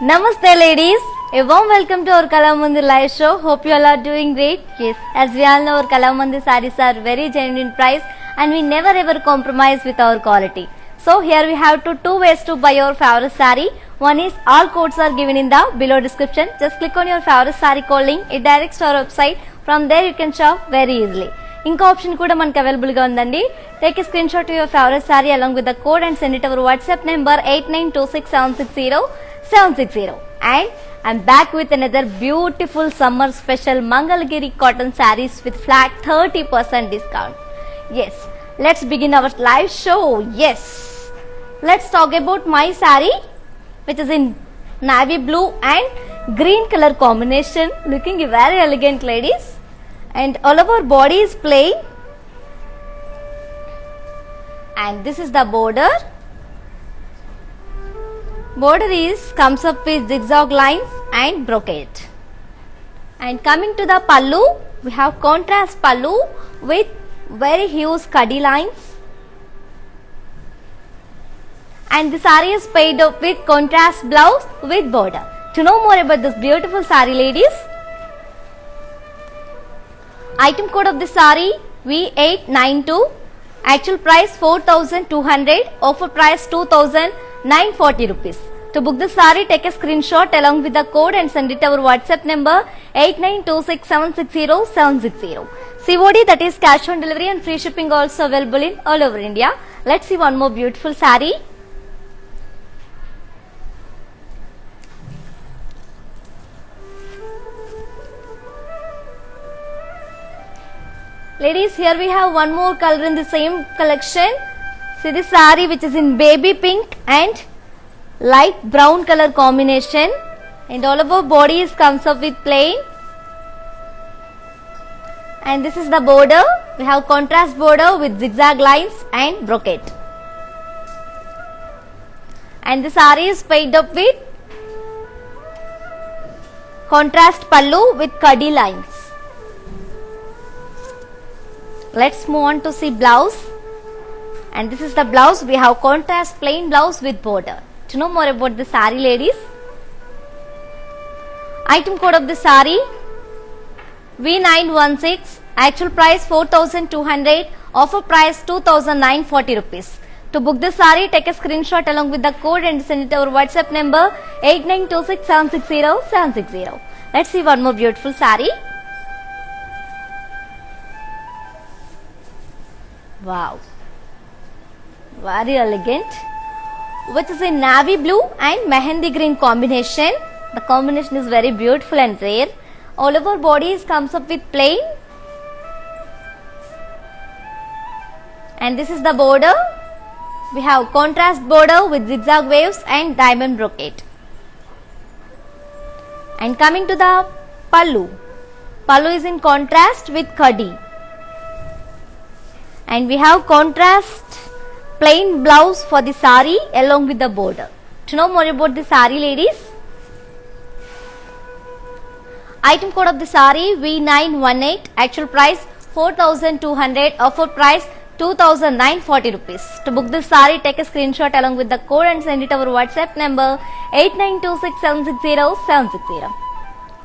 Namaste ladies, a warm welcome to our Kalamandir live show. Hope you all are doing great. Yes, as we all know, our Kalamandir sarees are very genuine price and we never ever compromise with our quality. So here we have two ways to buy your favorite saree. One is all codes are given in the below description. Just click on your favorite saree code link. It directs to our website. From there you can shop very easily. ఇంకో option కూడా మనకు available గా ఉందండి. Take a screen shot your favourite sorry along with the code and send it over WhatsApp number 8926760760. And I'm back with another beautiful summer special Mangalgiri cotton sarees with flat 30% discount. Yes, let's begin our live show. Yes, let's talk about my saree, which is in navy blue and green color combination, looking very elegant, ladies. And all of our body is plain, and this is the border. Border is comes up with zigzag lines and brocade. And coming to the pallu, we have contrast pallu with very huge kadi lines, and the saree is paired up with contrast blouse with border. To know more about this beautiful saree, ladies, item code of the saree V892, actual price 4200, offer price 2940 rupees. To book the saree, take a screenshot along with the code and send it our WhatsApp number 8926760760. COD, that is cash on delivery, and free shipping also available in all over India. Let's see one more beautiful saree. Ladies, here we have one more color in the same collection. See this saree, which is in baby pink and light brown color combination, and all of our bodies comes up with plain, and this is the border. We have contrast border with zigzag lines and brocade, and the saree is paired up with contrast pallu with kadi lines. Let's move on to see blouse, and this is the blouse. We have contrast plain blouse with border. To know more about the saree, ladies, item code of the saree V916, actual price 4200, offer price 2940 rupees. To book the saree, take a screenshot along with the code and send it over WhatsApp number 8926760760. Let's see one more beautiful saree. Wow, very elegant, which is in navy blue and mehendi green combination. The combination is very beautiful and rare. All over bodies comes up with plain, and this is the border. We have contrast border with zigzag waves and diamond brocade. And coming to the pallu, pallu is in contrast with kadi, and we have contrast plain blouse for the saree along with the border. To know more about the saree, ladies, item code of the saree V918, actual price 4200, offer price 2940 rupees. To book this saree, take a screenshot along with the code and send it over WhatsApp number 8926760760.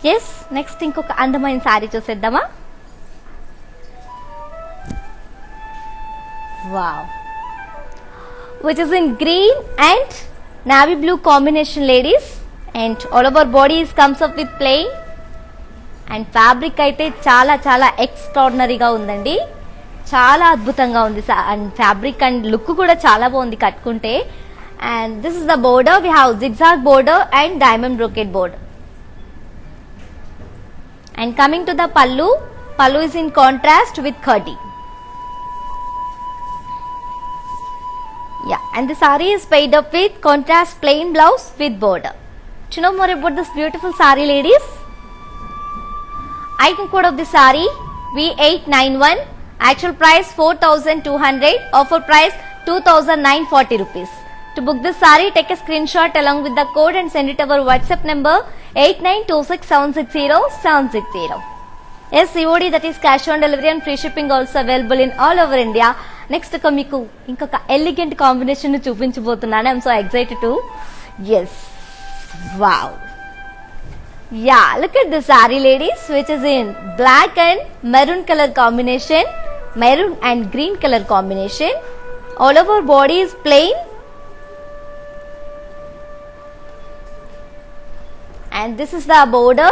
Yes, next ఇంకొక అందమైన saree చూసేద్దామా. Wow, which is in green and navy blue combination, ladies, and all over bodies comes up with plain, and fabric అయితే చాలా చాలా extraordinary గా ఉందండి. చాలా అద్భుతంగా ఉంది, అండ్ ఫ్యాబ్రిక్ అండ్ లుక్ కూడా చాలా బాగుంది కట్టుకుంటే. And this is the border. We have zigzag border and diamond brocade border. And coming to the pallu, pallu is in contrast with khadi. Yeah, and the saree is paired up with contrast plain blouse with border. To know more about this beautiful saree, ladies, item code of the saree V891, actual price 4200, offer price 2940 rupees. To book this saree, take a screenshot along with the code and send it over WhatsApp number 8926760760. Yes, COD, that is cash on delivery, and free shipping also available in all over India. Next మీకు ఇంకొక elegant combination చూపించబోతున్నాను. I'm so excited to. Yes, Wow. Yeah, look at the saree ladies, which is in black and maroon color combination, maroon and green color combination. All over body is plain and this is the border.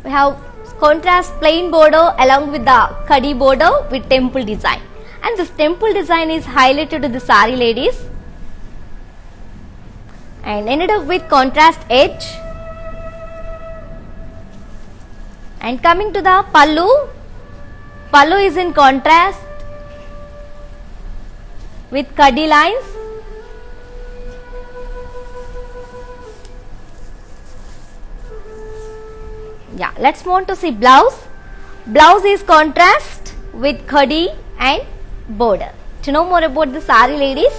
We have contrast plain border along with the kadi border with temple design, and this temple design is highlighted to the saree ladies and ended up with contrast edge. And coming to the pallu is in contrast with kadi lines. Yeah, let's move on to see blouse. Blouse is contrast with khadi and border. To know more about the saree ladies,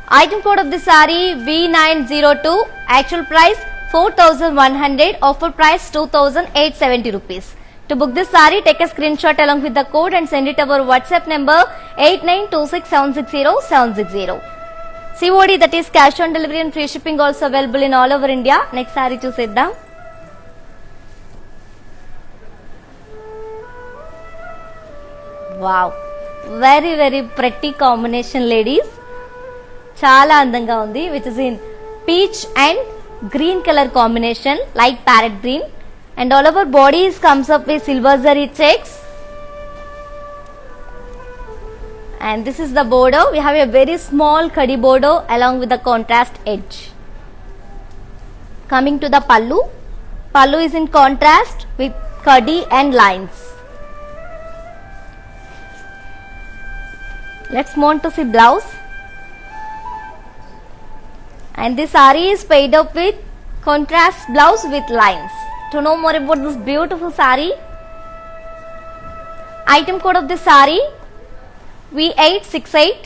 item code of the saree V902, actual price 4,100, offer price 2,870 rupees. To book this saree, take a screenshot along with the code and send it to our WhatsApp number 8926760760. COD, that is cash on delivery, and free shipping also available in all over India. Next saree చూసేద్దాం. Wow, very pretty combination ladies. చాలా అందంగా ఉంది, which is in peach and green color combination, like parrot green, and all over bodies comes up with silver zari checks. And this is the border. We have a very small kadi border along with the contrast edge. Coming to the pallu, pallu is in contrast with kadi and lines. Let's move on to see blouse. And this saree is paired up with contrast blouse with lines. To know more about this beautiful saree, item code of this saree V868,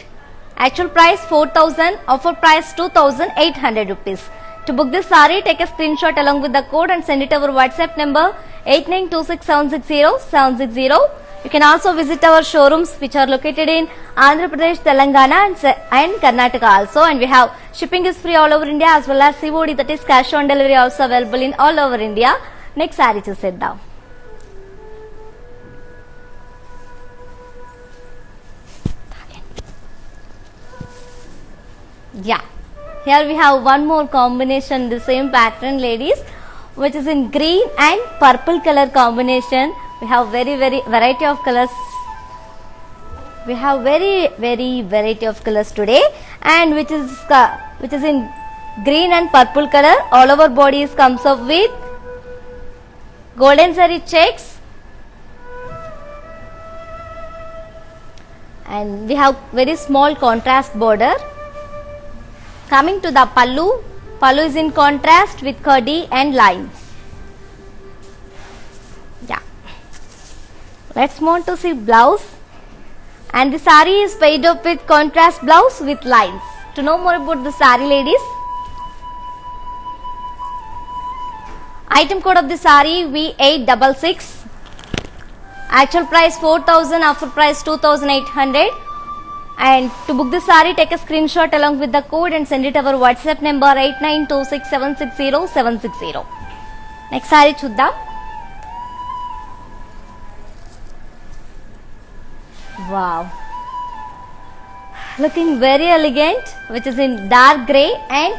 actual price 4,000, offer price 2,800 rupees. To book this saree, take a screenshot along with the code and send it to our WhatsApp number 8926760760. You can also visit our showrooms which are located in Andhra Pradesh, Telangana and Karnataka also, and we have shipping is free all over India, as well as COD, that is cash on delivery, also available in all over India. Next saree చూసేద్దాం. Yeah, here we have one more combination, the same pattern ladies, which is in green and purple color combination. We have very variety of colors. We have very variety of colors today, and which is in green and purple color. All over bodies comes up with golden zari checks, and we have very small contrast border. Coming to the pallu, pallu is in contrast with khadi and lines. Yeah, let's move on to see blouse. And the saree is paired up with contrast blouse with lines. To know more about the saree ladies, item code of the saree V866, actual price 4,000, offer price 2,800. And to book this saree, take a screenshot along with the code and send it to our WhatsApp number 8926760760. Next saree చూద్దాం. Wow, looking very elegant, which is in dark grey and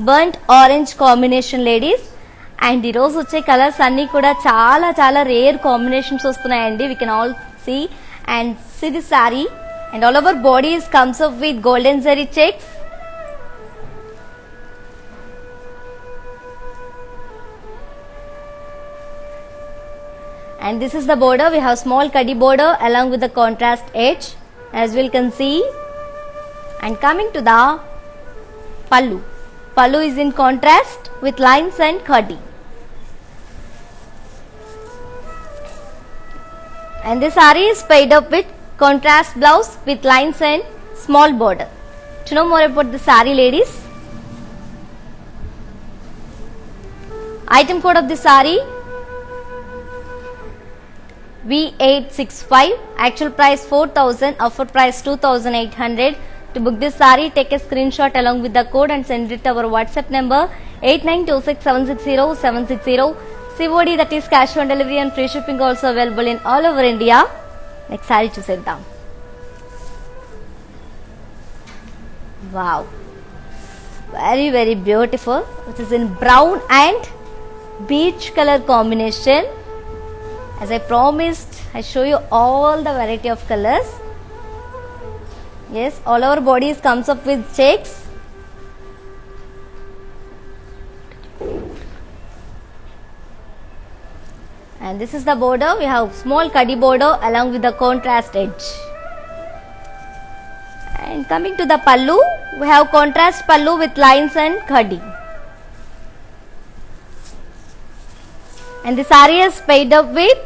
burnt orange combination ladies. And ఈ రోజు వచ్చే colours అన్నీ కూడా చాలా rare combinations వస్తున్నాయండి. We can all see and see the saree, and all over bodies comes up with golden zari checks. And this is the border. We have small kadi border along with the contrast edge, as we can see. And coming to the pallu, pallu is in contrast with lines and khadi. And this saree is paired up with contrast blouse with lines and small border. To know more about the saree ladies, item code of the saree V865, actual price 4,000, offer price 2,800. To book this saree, take a screenshot along with the code and send it to our WhatsApp number 8926760760. COD, that is cash on delivery, and free shipping also available in all over India. Next saree చూసేద్దాం. Wow, very very beautiful, which is in brown and beach color combination. As I promised, I show you all the variety of colors. Yes, all our bodies comes up with checks. And this is the border. We have small kadi border along with the contrast edge. And coming to the pallu, we have contrast pallu with lines and kadi. And the saree is paired up with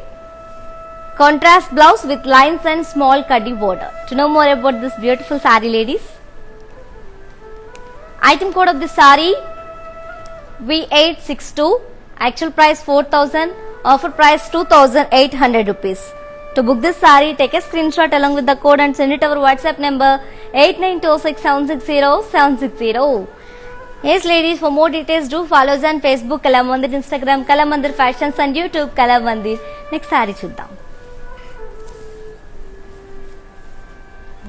contrast blouse with lines and small kadi border. To know more about this beautiful saree, ladies, item code of this saree V862, actual price 4,000, offer price 2,800 rupees. To book this saree, take a screenshot along with the code and send it to our WhatsApp number 8926760760. Yes, ladies, for more details do follow us on Facebook Kalamandir, Instagram Kalamandir Fashions, and YouTube Kalamandir. Next saree చూద్దాం.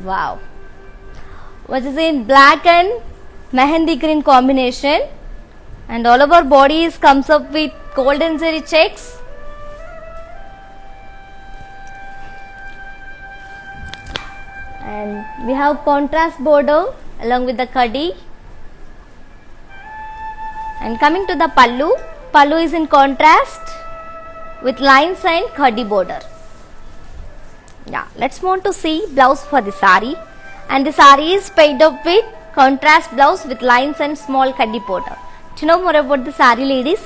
Wow, which is in black and mehendi green combination, and all of our bodies comes up with golden zari checks. And we have contrast border along with the kadi. And coming to the pallu, pallu is in contrast with lines and kadi border. Yeah, let's move on to see blouse for the saree. And the saree is paired up with contrast blouse with lines and small kadi border. Do you know more about the saree, ladies?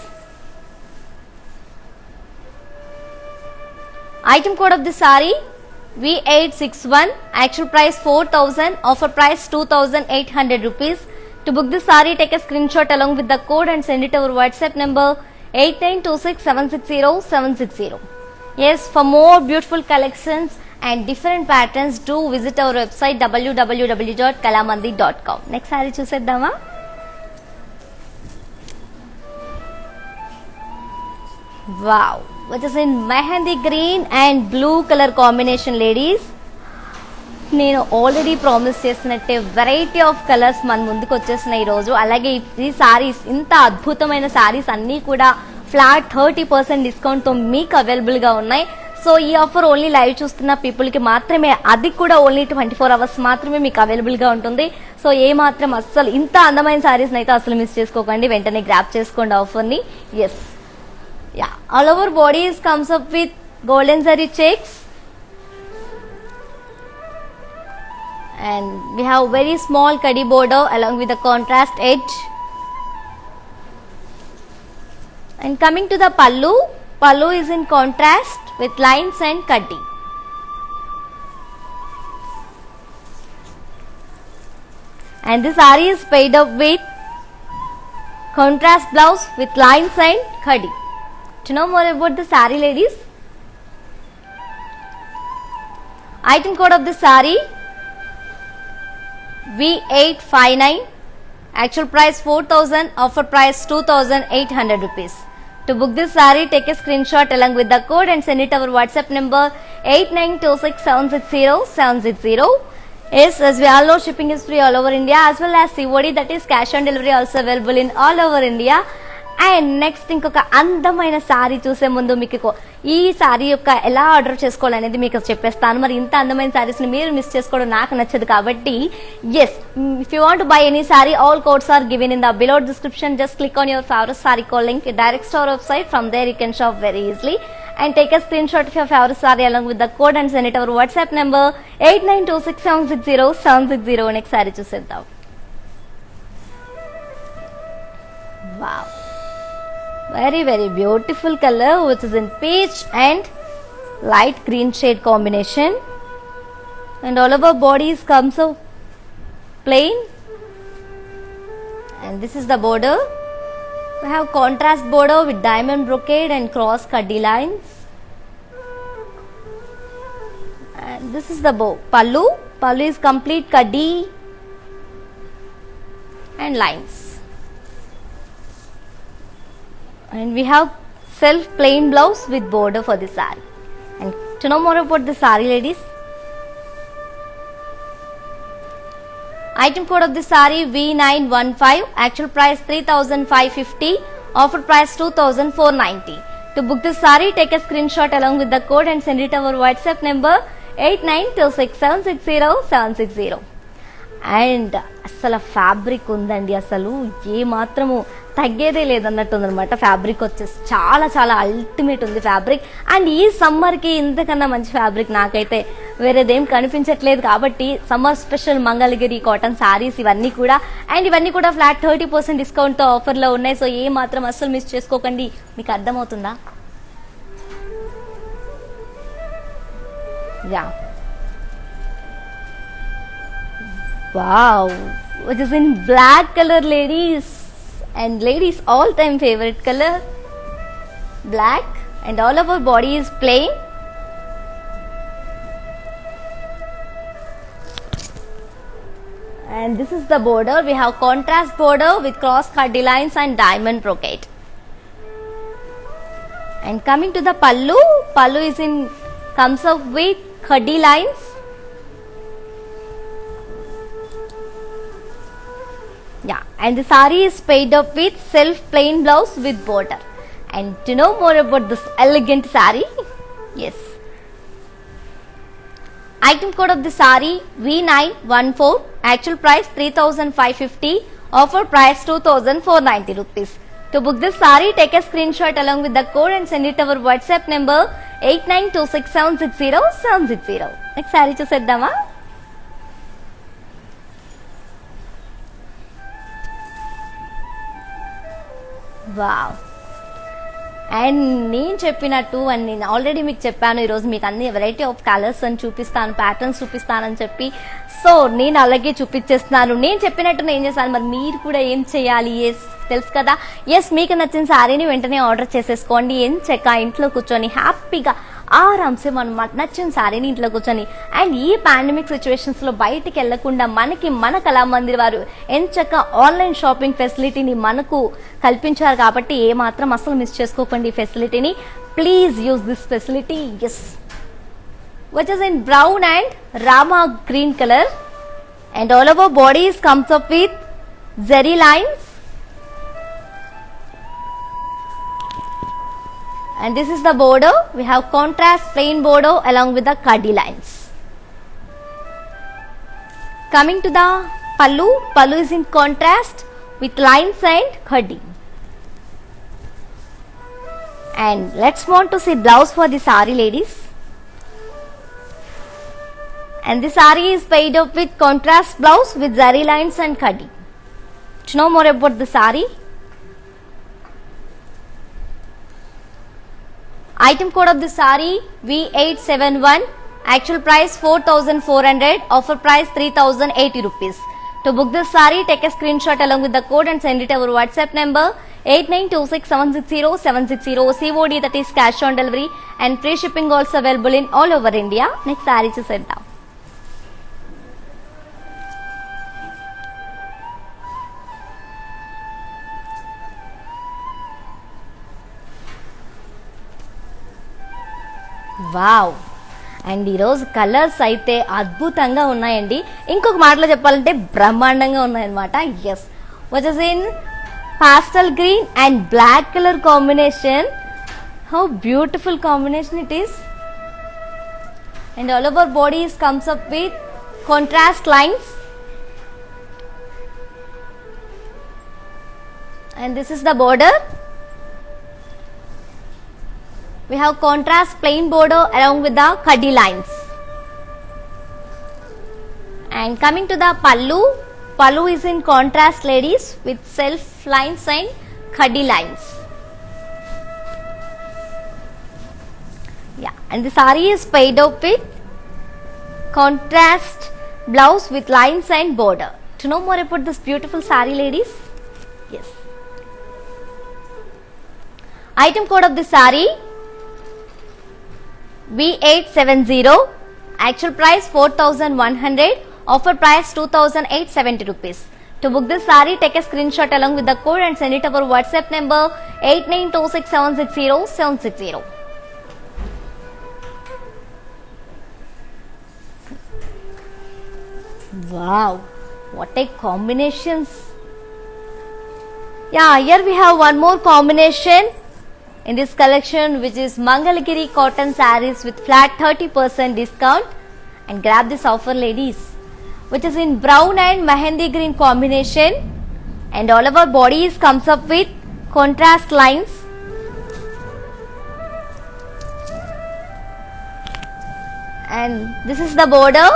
Item code of the saree V861, actual price 4,000, offer price 2,800 rupees. To book this saree, take a screenshot along with the code and send it to our WhatsApp number 8926760760. Yes, for more beautiful collections and different patterns, do visit our website www.kalamandir.com. Next saree చూసేద్దామా? Wow, which is in mehendi green and blue color combination, ladies. నేను already promise చేసినట్టే variety of colours మన ముందుకు వచ్చేస్తున్నాయి ఈరోజు. అలాగే ఈ సారీస్, ఇంత అద్భుతమైన సారీస్ అన్నీ కూడా ఫ్లాట్ 30% డిస్కౌంట్తో మీకు అవైలబుల్గా ఉన్నాయి. సో ఈ ఆఫర్ ఓన్లీ లైవ్ చూస్తున్న పీపుల్కి మాత్రమే, అది కూడా ఓన్లీ 24 hours మాత్రమే మీకు అవైలబుల్గా ఉంటుంది. సో ఏ మాత్రం అస్సలు ఇంత అందమైన సారీస్ని అయితే అసలు మిస్ చేసుకోకండి, వెంటనే గ్రాప్ చేసుకోండి ఆఫర్ని. Yes, ya, all over bodies comes up with golden zari checks. And we have very small kadi border along with the contrast edge. And coming to the pallu, pallu is in contrast with lines and kadi. And this saree is paired up with contrast blouse with lines and kadi. To know more about the saree, ladies, item code of the saree V859, actual price 4,000, offer price 2,800 rupees. To book this saree, take a screenshot along with the code and send it to our WhatsApp number 8926760760. Yes, as we all know, shipping is free all over India, as well as COD, that is cash on delivery, also available in all over India. And next ఇంకొక అందమైన శారీ చూసే ముందు మీకు ఈ శారీ యొక్క ఎలా order చేసుకోవాలనేది మీకు చెప్పేస్తాను. మరి ఇంత అందమైన శారీస్ని మీరు మిస్ చేసుకోవడం నాకు నచ్చదు కాబట్టి, yes, if you want buy any saree, all codes are given in the below description. Just click on your favourite saree code link, direct to our website. From there you can shop very easily and take a screenshot of your favorite saree along with the code and send it to our WhatsApp number 8926760760. Next saree చూసేద్దాం. Wow, very very beautiful color, which is in peach and light green shade combination, and all of our bodies comes out plain, and this is the border. We have contrast border with diamond brocade and cross kaddi lines, and this is the pallu. Pallu is complete kaddi and lines. And we have self plain blouse with border for the saree. And to know more about the saree, ladies, item code of the saree V915, actual price 3,550, offer price 2,490. To book this saree, take a screenshot along with the code and send it to our WhatsApp number 8926760760. And అసలు fabric ఉందండి, అసలు ఏ మాత్రము తగ్గేదే లేదన్నట్టు ఉందన్నమాట. Fabric వచ్చేసి చాలా చాలా అల్టిమేట్ ఉంది ఫ్యాబ్రిక్. అండ్ ఈ సమ్మర్కి ఇంతకన్నా మంచి ఫ్యాబ్రిక్ నాకైతే వేరేదేం కనిపించట్లేదు. కాబట్టి summer special Mangalagiri cotton saris ఇవన్నీ కూడా, అండ్ ఇవన్నీ కూడా ఫ్లాట్ 30% డిస్కౌంట్తో ఆఫర్లో ఉన్నాయి. సో ఏ మాత్రం అస్సలు మిస్ చేసుకోకండి. మీకు అర్థమవుతుందా? Yeah, wow, which is in black color, ladies, and ladies all time favorite color, black, and all of our body is plain. And this is the border. We have contrast border with cross khadi lines and diamond brocade. And coming to the pallu, pallu is in comes up with khadi lines. Yeah, and the saree is paid up with self plain blouse with border. And to know more about this elegant saree, yes, item code of the saree V914, actual price 3,550, offer price 2,490 rupees. To book this saree, take a screenshot along with the code and send it to our WhatsApp number 8926760760. Next saree చూసేద్దామా? Wow, and నేను చెప్పినట్టు, and నేను already మీకు చెప్పాను, ఈరోజు మీకు అన్ని variety of colours అని చూపిస్తాను, ప్యాటర్న్స్ చూపిస్తానని చెప్పి. సో నేను అలాగే చూపించేస్తున్నాను. నేను చెప్పినట్టు నేను చేస్తాను. మరి మీరు కూడా ఏం చేయాలి? తెలుసు కదా. మీకు నచ్చిన శారీని వెంటనే ఆర్డర్ చేసేసుకోండి. ఎంచక్క ఇంట్లో కూర్చొని హ్యాపీగా ఆరామ్సే అనమాట నచ్చిన శారీని ఇంట్లో కూర్చొని. అండ్ ఈ పాండమిక్ సిచ్యువేషన్స్లో బయటికి వెళ్లకుండా మనకి మన కళామందిర్ వారు ఎంచక్క ఆన్లైన్ షాపింగ్ ఫెసిలిటీని మనకు కల్పించారు. కాబట్టి ఏ మాత్రం అసలు మిస్ చేసుకోకండి ఈ ఫెసిలిటీని. Please use this facility. Yes, which is in brown and rama green color, and all of our bodies comes up with zari lines, and this is the border. We have contrast plain border along with the khadi lines. Coming to the pallu, pallu is in contrast with lines and khadi. And let's want to see blouse for the saree, ladies. And the saree is paid up with contrast blouse with zari lines and khadi. To know more about the saree, item code of the saree V871, actual price 4,400, offer price 3,080 rupees. To book this saree, take a screenshot along with the code and send it to our WhatsApp number 8926760760. COD, that is cash on delivery, and free shipping also available in all over India. Next saree చూసేద్దాం. Wow, and ఈరోజు colours అయితే అద్భుతంగా ఉన్నాయండి. ఇంకొక మాటలో చెప్పాలంటే బ్రహ్మాండంగా ఉన్నాయన్నమాట. Yes, which is in pastel green and black color combination. How beautiful combination it is. And all over bodies comes up with contrast lines. And this is the border. We have contrast plain border along with the khadi lines. And coming to the pallu, pallu is in contrast, ladies, with self lines and khadi lines. Yeah, and the saree is paid up with contrast blouse with lines and border. To know more about this beautiful saree, ladies, yes, item code of the saree V870, actual price 4,100, offer price 2,870 rupees. To To book this saree, take a screenshot along with the code and send it to our WhatsApp number 8926760760. Wow, what a combinations. Yeah, here we have one more combination in this collection, which is Mangalagiri cotton sarees with flat 30% discount. And grab this offer, ladies, which is in brown and mehendi green combination, and all of our bodies comes up with contrast lines. And this is the border.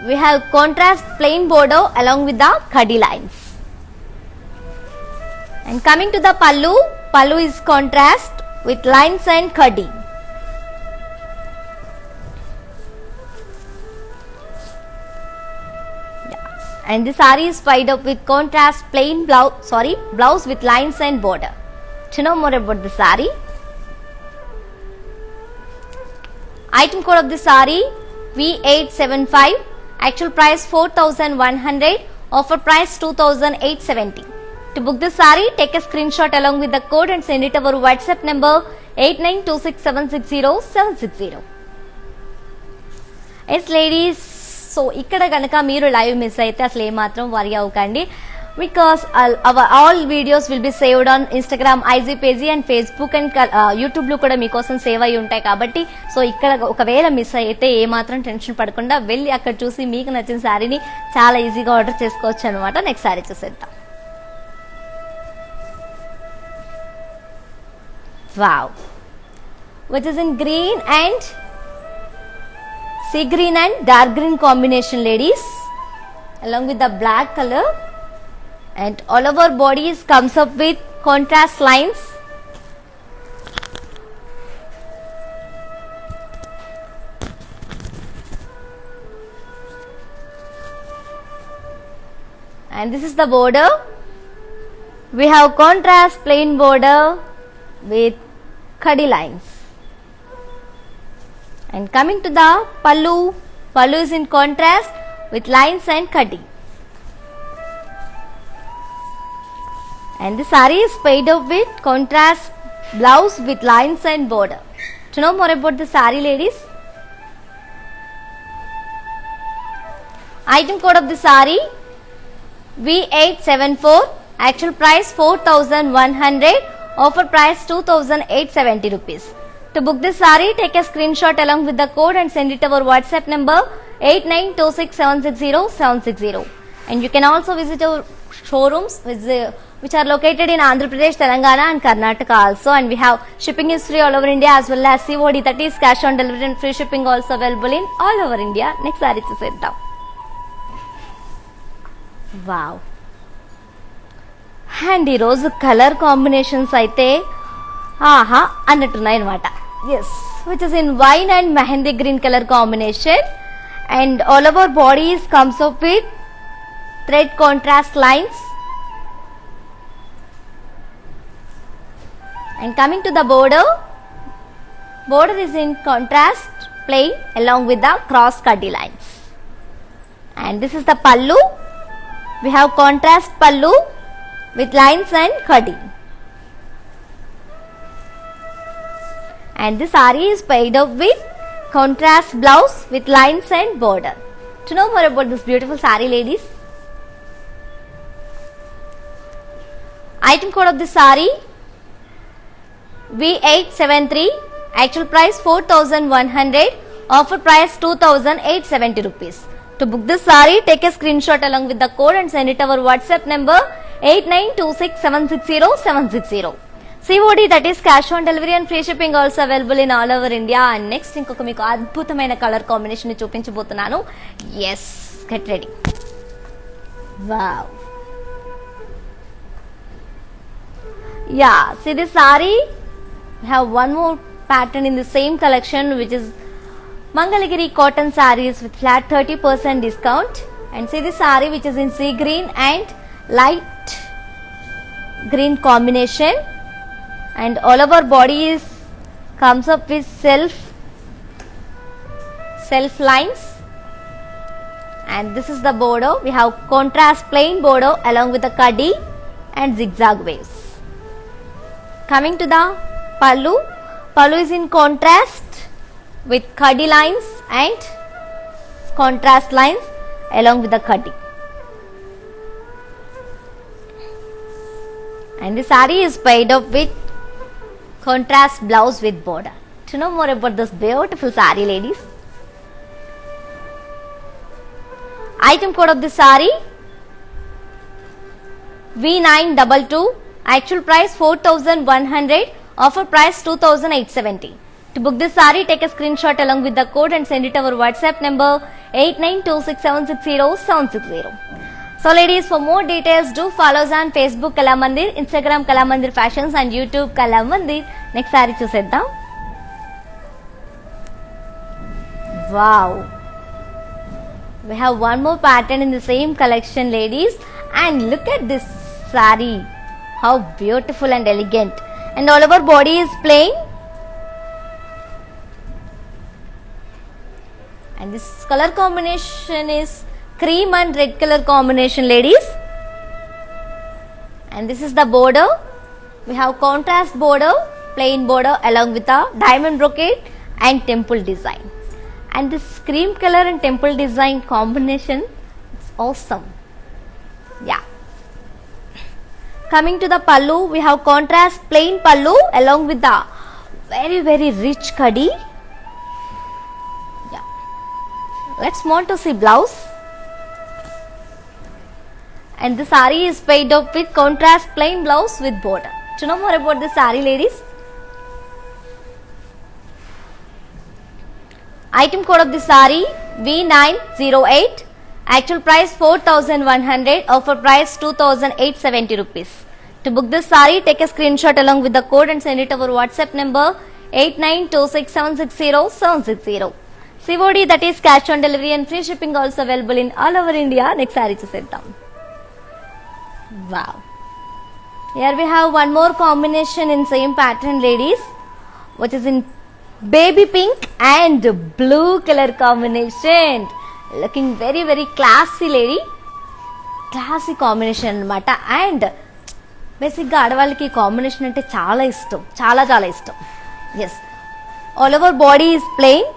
We have contrast plain border along with the khadi lines. And coming to the pallu, pallu is contrast with lines and khadi. And the saree is tied up with contrast plain blouse with lines and border. To know more about the saree, item code of the saree V875, actual price 4100, offer price 2870. To book the saree, take a screenshot along with the code and send it to our WhatsApp number 8926760760. Yes, ladies. So ఇక్కడ కనుక మీరు live miss అయితే అసలు ఏమాత్రం worry అవ్వకండి, because our all videos will be saved on Instagram, IG page and Facebook and యూట్యూబ్లో కూడా మీకోసం సేవ్ అయి ఉంటాయి. కాబట్టి సో ఇక్కడ ఒకవేళ మిస్ అయితే ఏమాత్రం టెన్షన్ పడకుండా వెళ్ళి అక్కడ చూసి మీకు నచ్చిన శారీని చాలా ఈజీగా ఆర్డర్ చేసుకోవచ్చు అనమాట. నెక్స్ట్ శారీ చూసేద్దాం. Wow, which is in green and sea green and dark green combination, ladies, along with the black color, and all of our bodies comes up with contrast lines. And this is the border. We have contrast plain border with khadi lines. And coming to the pallu, pallu is in contrast with lines and khadi. And the saree is paid up with contrast blouse with lines and border. To know more about the saree, ladies, item code of the saree V874, actual price 4100, offer price 2870 rupees. To book this saree, take a screenshot along with the code and send it to our WhatsApp number 8926760760. And you can also visit our showrooms which are located in Andhra Pradesh, Telangana and Karnataka also. And we have shipping is free all over India, as well as COD, that is cash on delivery, and free shipping also available in all over India. Next saree చూసేద్దాం. Wow, and ఈరోజు colour combinations అయితే ఆహా అన్నట్టున్నాయి అనమాట. Yes, which is in wine and mehendi green color combination, and all of our bodies comes up with thread contrast lines. And coming to the border, border is in contrast plain along with the cross khadi lines. And this is the pallu. We have contrast pallu with lines and khadi. And the saree is paid up with contrast blouse with lines and border. To know more about this beautiful saree, ladies, item code of the saree V873, actual price 4100, offer price 2870 rupees. To book this saree, take a screenshot along with the code and send it to our WhatsApp number 8926760760. COD, that is cash on delivery, and free shipping also available in all over India. And next ఇంకొక మీకు అద్భుతమైన colour combination చూపించబోతున్నాను. Yes, get ready. Wow. Yeah, see this saree, we have one more pattern in the same collection, which is Mangalagiri cotton sarees with flat 30% discount. And see this saree, which is in sea green and light green combination, and all of our bodies comes up with self lines, And this is the border. We have contrast plain border along with the kadi and zigzag waves. Coming to the pallu. Pallu is in contrast with kadi lines and contrast lines along with the kadi. And the saree is paired up with contrast blouse with border. To know more about this beautiful saree, ladies, item code of the saree V922, actual price 4,100, offer price 2,870. To book this saree, take a screenshot along with the code and send it to our WhatsApp number 8926760760. So ladies, for more details, do follow us on Facebook Kalamandir, Instagram Kalamandir Fashions and YouTube Kalamandir. Next saree చూసేద్దాం. Wow. We have one more pattern in the same collection, ladies, and look at this saree. How beautiful and elegant. And all over body is plain. And this color combination is cream and red color combination, ladies. And this is the border. We have contrast border, plain border along with a diamond brocade and temple design. And this cream color and temple design combination, it's awesome. Yeah. Coming to the pallu, we have contrast plain pallu along with the very rich kadi. Yeah. Let's move to see blouse. And the saree is paired up with contrast plain blouse with border. To know more about the saree, ladies, item code of the saree V908, actual price 4,100, offer price 2,870 rupees. To book this saree, take a screenshot along with the code and send it to our WhatsApp number 8926760760. COD, that is cash on delivery, and free shipping also available in all over India. Next saree చూసేద్దాం. Wow. Here we have one more combination in same pattern, ladies, which is in baby pink and blue color combination. Looking very classy, lady. Classy combination అన్నమాట. And బేసిక్గా ఆడవాళ్ళకి combination అంటే చాలా ఇష్టం, చాలా ఇష్టం. Yes, all over body is plain.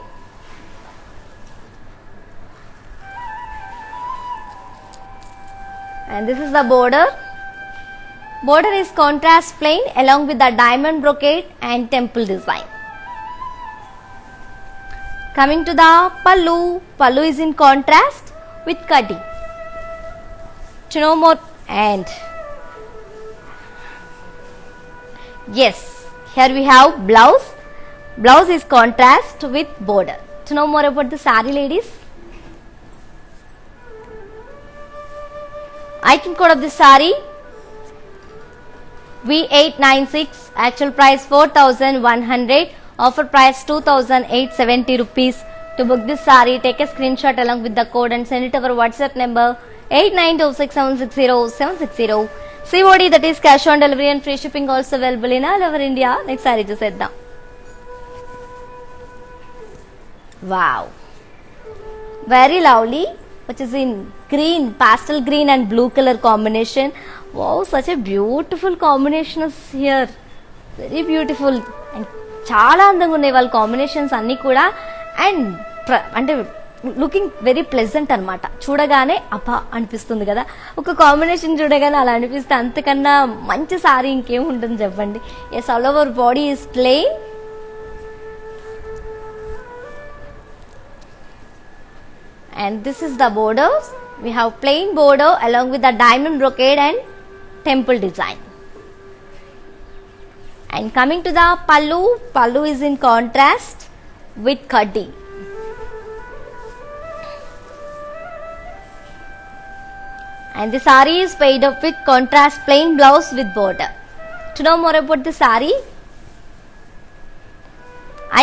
And this is the border. Border is contrast plain along with the diamond brocade and temple design. Coming to the pallu. Pallu is in contrast with kadi. To know more, and yes, here we have blouse. Blouse is contrast with border. To know more about the saree, ladies, item code of the saree V896, actual price 4,100, offer price 2,870 rupees. To book this saree, take a screenshot along with the code and send it to our WhatsApp number 8926760760. COD, that is cash on delivery, and free shipping also available in all over India. Next saree చూసేద్దాం. Wow, very lovely, which is in green, pastel green and blue color combination. Wow, such a beautiful combination is here. Very beautiful. And చాలా అందంగా ఉన్నాయి వాళ్ళ combinations అన్నీ కూడా. And అంటే looking very pleasant అనమాట. చూడగానే అబ్బా అనిపిస్తుంది కదా, ఒక కాంబినేషన్ చూడగానే అలా అనిపిస్తే అంతకన్నా మంచి సారీ ఇంకేం ఉంటుంది చెప్పండి. Yes, all over body is plain. And this is the borders. We have plain border along with the diamond brocade and temple design. And coming to the pallu. Pallu is in contrast with kadi. And the saree is paired up with contrast plain blouse with border. To know more about the saree,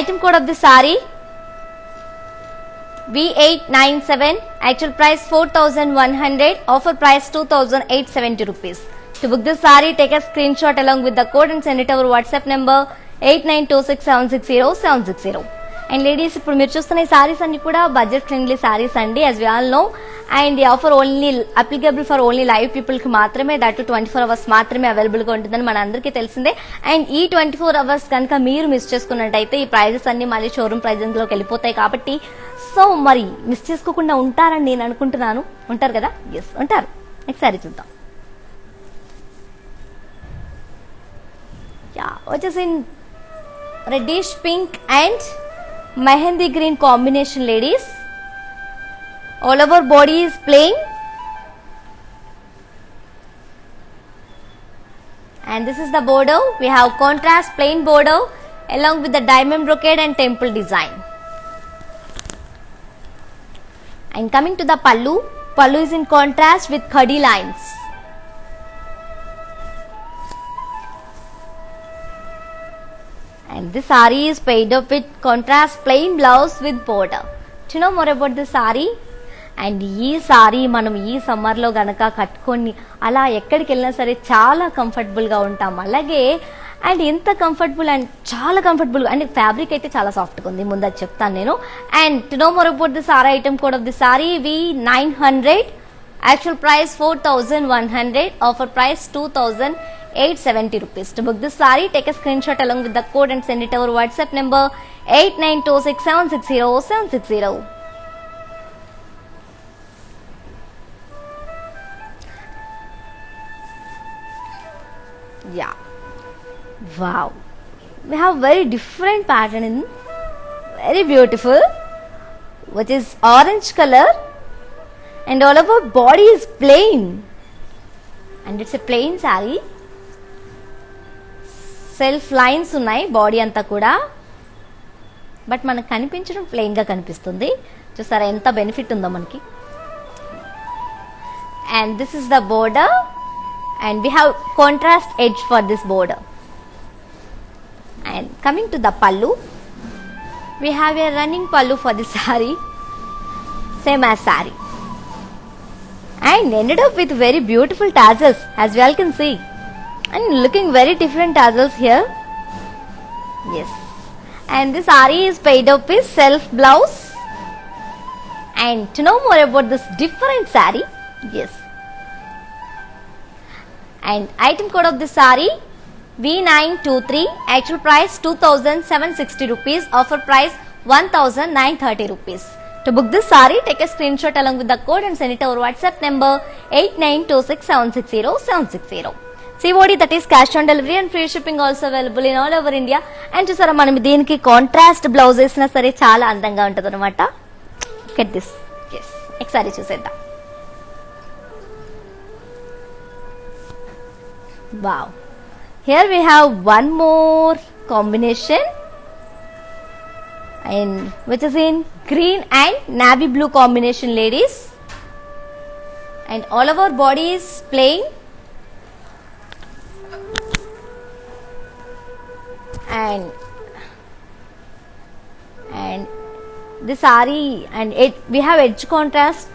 item code of the saree V897, actual price 4,100, offer price 2,870 rupees. To book this saree, take a screenshot along with the code and send it to our WhatsApp number 8926760760. And ladies, ఇప్పుడు మీరు చూస్తున్న ఈ సారీస్ అన్ని కూడా budget friendly saris అండి. as we all know, and ఈ offer only applicable for only live people కి మాత్రమే, దట్ 24 hours మాత్రమే అవైలబుల్ గా ఉంటుందని మన అందరికీ తెలిసిందే. అండ్ ఈ 24 hours కనుక మీరు మిస్ చేసుకున్నట్టయితే ఈ ప్రైజెస్ అన్ని మళ్ళీ షోరూమ్ ప్రైజెస్ లోకి వెళ్ళిపోతాయి. కాబట్టి సో మరి మిస్ చేసుకోకుండా ఉంటారని నేను అనుకుంటున్నాను. ఉంటారు కదా? ఎస్ ఉంటారు. ఒకసారి చూద్దాం. వచ్చేసి reddish pink and mehndi green combination ladies. All over body is plain and this is the border. We have contrast plain border along with the diamond brocade and temple design. And coming to the pallu, pallu is in contrast with khadi lines. And this saree is paired up with contrast plain blouse with border. Do you know more about this saree? And ఈ sorry మనం ఈ సమ్మర్లో గనక కట్టుకొని అలా ఎక్కడికి వెళ్ళినా సరే చాలా కంఫర్టబుల్గా ఉంటాం. అలాగే అండ్ ఎంత కంఫర్టబుల్ అండ్ చాలా కంఫర్టబుల్ అండ్ ఫ్యాబ్రిక్ అయితే చాలా సాఫ్ట్గా ఉంది, ముందు అది చెప్తాను నేను. And to know more about the sorry, item code of the sorry V900, actual price 4100, offer price 2870 rupees. To book this saree, take a screenshot along with the code and send it over WhatsApp number 8926760760. Yeah, wow, we have very different pattern in very beautiful, which is orange color and all of our body is plain and it's a plain saree. Self lines unnai body anta kuda, but manaku kaniపించడం plain ga కనిపిస్తుంది. చూసారా ఎంత benefit ఉందో మనకి. And this is the border and we have contrast edge for this border. And coming to the pallu, we have a running pallu for the saree, same as saree, and ended up with very beautiful tassels, as you all can see, and looking very different tassels here. Yes, and this saree is paired up with self blouse. And to know more about this different saree, yes, and item code of the saree V923, actual price 2760 rupees, offer price 1930 rupees. To book this saree, take a screenshot along with the code and send it over WhatsApp number 8926760760. COD, that is cash on delivery, and free shipping also available in all over India. And చూసారా మనం దీనికి contrast blouse వేసినా సరే చాలా అందంగా ఉంటుంది అనమాట. Get this. Yes, ఒకసారి చూసేద్దాం. Wow, here we have one more combination, and which is in green and navy blue combination ladies, and all of our body is plain and this saree, and we have edge contrast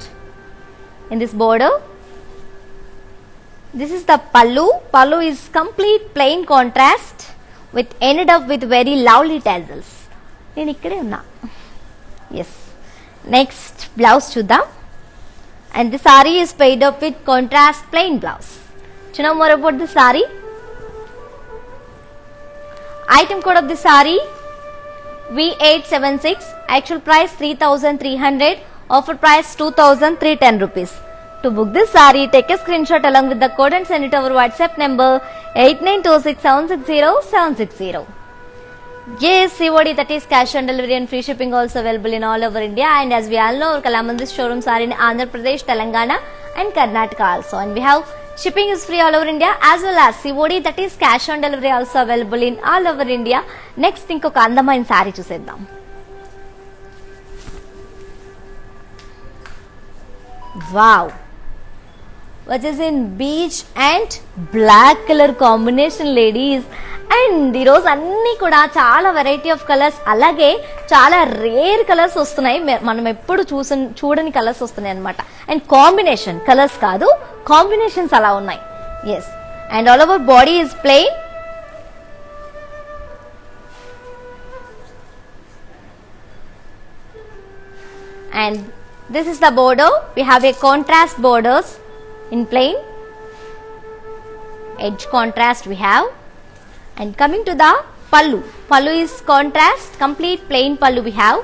in this border. This is the pallu. Pallu is complete plain contrast with ended up with very lovely tassels. నేను ఇక్కడే ఉన్నా. Yes, next blouse చూద్దాం. And the sorry is paid up with contrast plain blouse. To know more about the sorry, item code of the sorry V876, actual price 3300, offer price 2310 rupees. To book this saree, take a screenshot along with the code and send it over WhatsApp number 8926760760. Yes, COD, that is cash on delivery, and free shipping also available in all over India. And as we all know, our Kalamandir's showrooms are in Andhra Pradesh, Telangana and Karnataka also. And we have shipping is free all over India, as well as COD, that is cash on delivery, also available in all over India. Next, ఇంకొక అందమైన saree చూసేద్దాం. Wow, which is in beige and black color combination ladies. And ఈరోజు అన్నీ కూడా చాలా variety of colours, అలాగే చాలా rare colours వస్తున్నాయి. మనం ఎప్పుడు చూడని కలర్స్ వస్తున్నాయి అనమాట. అండ్ కాంబినేషన్ కలర్స్ కాదు, కాంబినేషన్స్ అలా ఉన్నాయి. Yes, and all over body is plain. And This is the border. We have a contrast borders in plain. Edge contrast we have. And coming to the pallu. Pallu is contrast, complete plain pallu we have.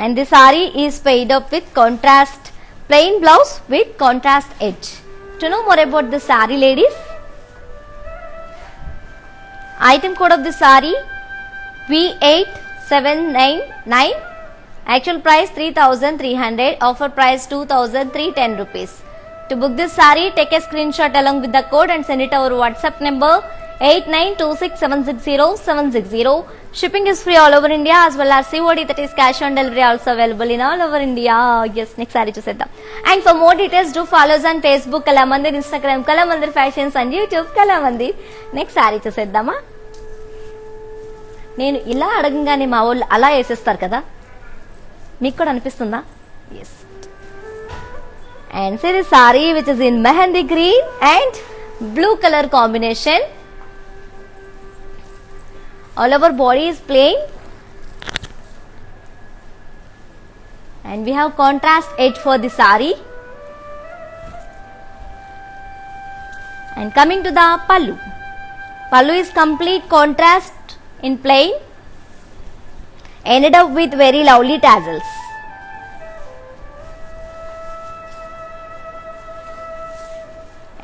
And the saree is paid up with contrast plain blouse with contrast edge. To know more about the saree, ladies, item code of the saree V8799, actual price 3,300, offer price 2,310 rupees. To book this saree, take a screenshot along with the code and send it over WhatsApp number 8926760760. Shipping is free all over India as well as COD, that is cash on delivery, also available in all over India. Yes, next saree chusedam. And for more details, do follow us on Facebook Kalamandir, Instagram Kalamandir Fashions and YouTube Kalamandir. Next saree chusedama. నేను ఇలా అడగంగానే మా వాళ్ళు అలా వేసేస్తారు కదా, మీకు కూడా అనిపిస్తుందా? Yes. And see the saree which is in mehendi green and blue color combination. All over body is plain and we have contrast edge for the saree. And coming to the pallu. Pallu is complete contrast in plain, ended up with very lovely tassels.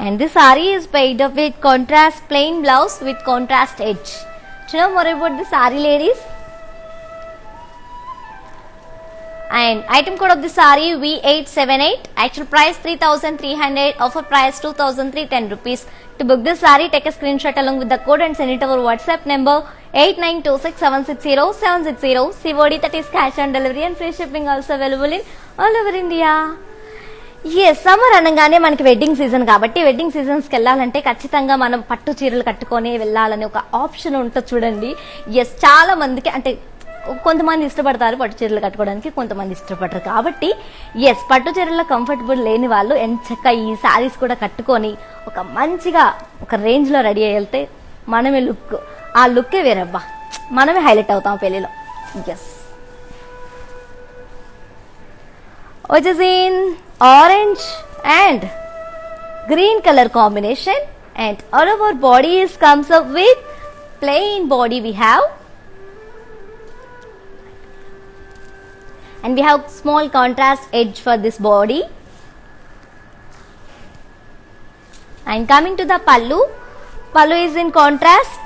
And this saree is paid up with contrast plain blouse with contrast edge. Do you know more about the saree, ladies? And item code of the saree V878, actual price 3,300, offer price 2,310 rupees. To book this saree, take a screenshot along with the code and send it over WhatsApp number 8926760760. COD, that is cash on delivery, and free shipping also available in all over India. Yes, summer అనగానే మనకి wedding season కాబట్టి wedding సీజన్స్కి వెళ్ళాలంటే ఖచ్చితంగా మనం పట్టు చీరలు కట్టుకొని వెళ్ళాలని ఒక ఆప్షన్ ఉంటుంది చూడండి. ఎస్, చాలా మందికి అంటే కొంతమంది ఇష్టపడతారు పట్టు చీరలు కట్టుకోవడానికి, కొంతమంది ఇష్టపడరు. కాబట్టి ఎస్, పట్టు చీరల్లో కంఫర్టబుల్ లేని వాళ్ళు ఎంచక్క ఈ శారీస్ కూడా కట్టుకొని ఒక మంచిగా ఒక రేంజ్లో రెడీ అయ్యి వెళ్తే మనమే లుక్, ఆ లుక్కే వేరబ్బా, మనమే హైలైట్ అవుతాం పెళ్ళిలో. Yes, which is in orange and green color combination, and all of our body comes up with plain body we have, and we have small contrast edge for this body. And coming to the pallu, pallu is in contrast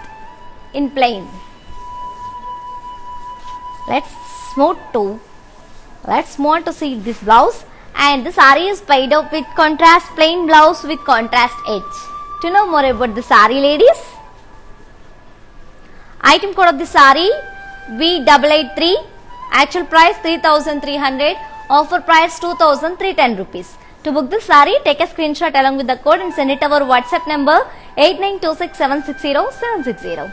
in plain. Let's move on to see this blouse. And the saree is paid up with contrast plain blouse with contrast edge. To know more about the saree, ladies, item code of the saree V883, actual price 3,300, offer price 2,310 rupees. To book this saree, take a screenshot along with the code and send it over WhatsApp number 8926760760.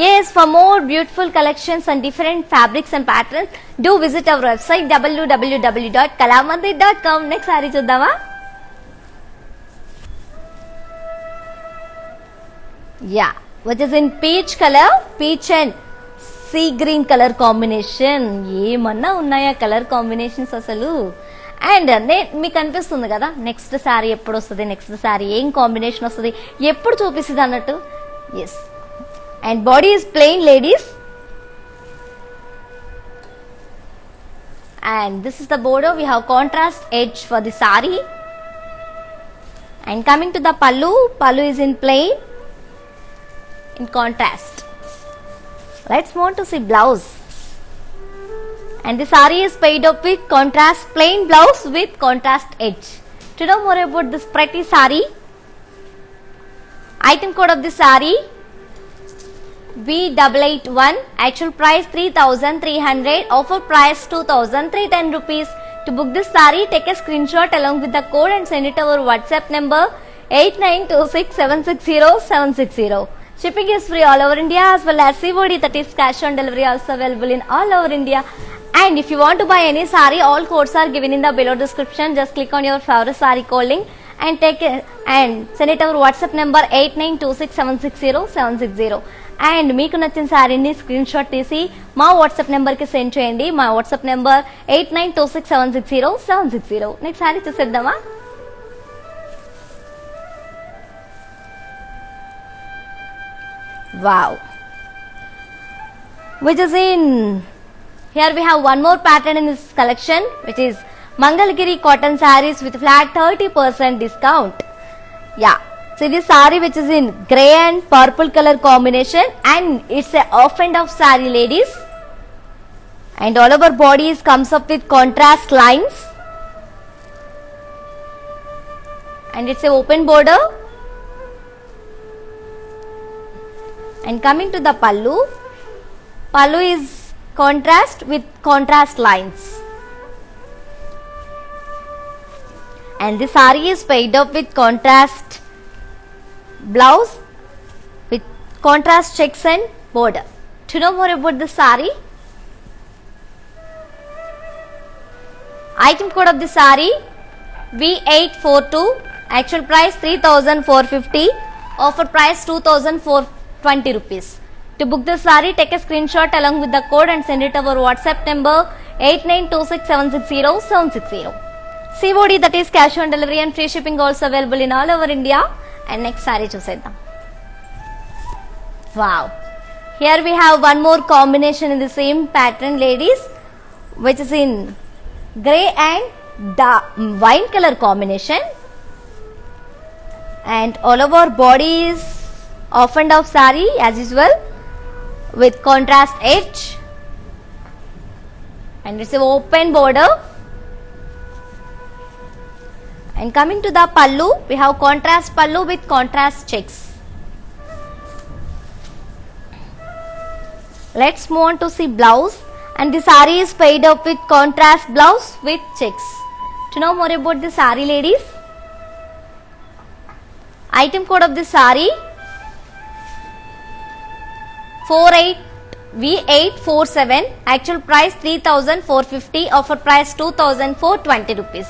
Yes, for more beautiful collections and different fabrics and patterns, do visit our website www.kalamandir.com. Next saree chuddama. Yeah, which is in peach color, peach and sea green color combination. ఏమన్నా ఉన్నాయా colour combinations అసలు? And మీకు అనిపిస్తుంది కదా next sari ఎప్పుడు వస్తుంది, next sari ఏం combination వస్తుంది, ఎప్పుడు చూపిస్తుంది అన్నట్టు. Yes, and body is plain, ladies, and this is the border. We have contrast edge for the saree. And coming to the pallu, pallu is in plain in contrast. Let's move on to see blouse. And the saree is paid up with contrast plain blouse with contrast edge. To know more about this pretty saree, item code of the saree V881, actual price 3,300, offer price 2,310 rupees. To book this saree, take a screenshot along with the code and send it over WhatsApp number 8926760760. Shipping is free all over India as well as COD, that is cash on delivery, also available in all over India. And if you want to buy any saree, all codes are given in the below description. Just click on your favorite saree code link and take it and send it over WhatsApp number 8926760760. And మీకు నచ్చిన శారీని screen shot తీసి మా WhatsApp నెంబర్కి send చేయండి. మా WhatsApp number 8926760760. Next sari చూసేద్దామా? Wow, which is in, here we have one more pattern in this collection, which is Mangalgiri cotton sarees with flat 30% discount. Yeah, so this saree which is in grey and purple color combination, and it's a off and off saree ladies, and all over bodies comes up with contrast lines, and it's a open border. And coming to the pallu is contrast with contrast lines, and the saree is paired up with contrast blouse with contrast checks and border. To know more about the saree, item code of the saree V842, actual price 3450, offer price 2420 rupees. To book the saree, take a screenshot along with the code and send it to our WhatsApp number 8926760760. COD, that is cash on delivery, and free shipping also available in all over India. And next saree చూసేద్దాం. Wow, here we have one more combination in the same pattern ladies, which is in grey and wine color combination, and all over body is off and off saree as usual with contrast edge, and it's an open border. And coming to the pallu, we have contrast pallu with contrast checks. Let's move on to see blouse, and the saree is paired up with contrast blouse with checks. To know more about the saree ladies, item code of the saree V847, actual price 3450, offer price 2420 rupees.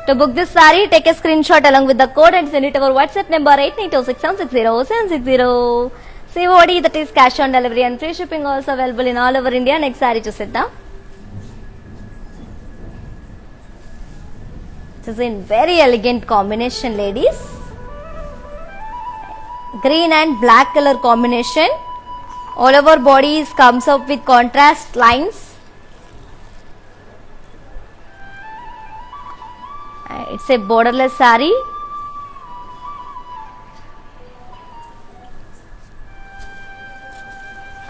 To book this saree, take a screenshot along with the code and send it to our WhatsApp number 8926760760. COD, that is cash on delivery, and free shipping also available in all over India. Next saree చూసేద్దాం. This is in very elegant combination ladies, green and black color combination. All over bodies comes up with contrast lines. It's a borderless saree,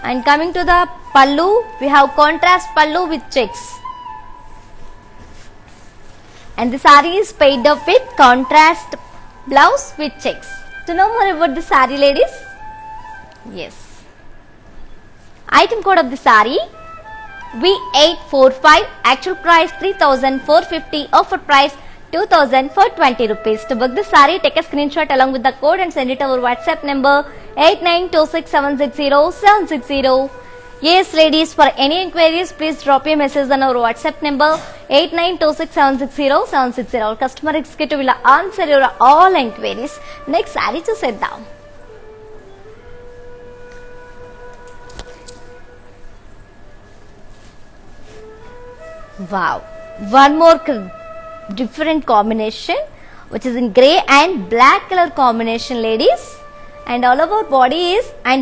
and coming to the pallu, we have contrast pallu with checks, and the saree is paired up with contrast blouse with checks. To know more about the saree ladies, yes, item code of the saree V845, actual price 3450, offer price 2420 rupees. To book the saree, take a screenshot along with the code and send it to our WhatsApp number 8926760760. Yes ladies, for any inquiries please drop your message on our WhatsApp number 8926760760. Our customer executive will answer your all inquiries. Next saree చూసేద్దాం. Wow, one more different combination, which is in grey and black color combination ladies, and all over body is, and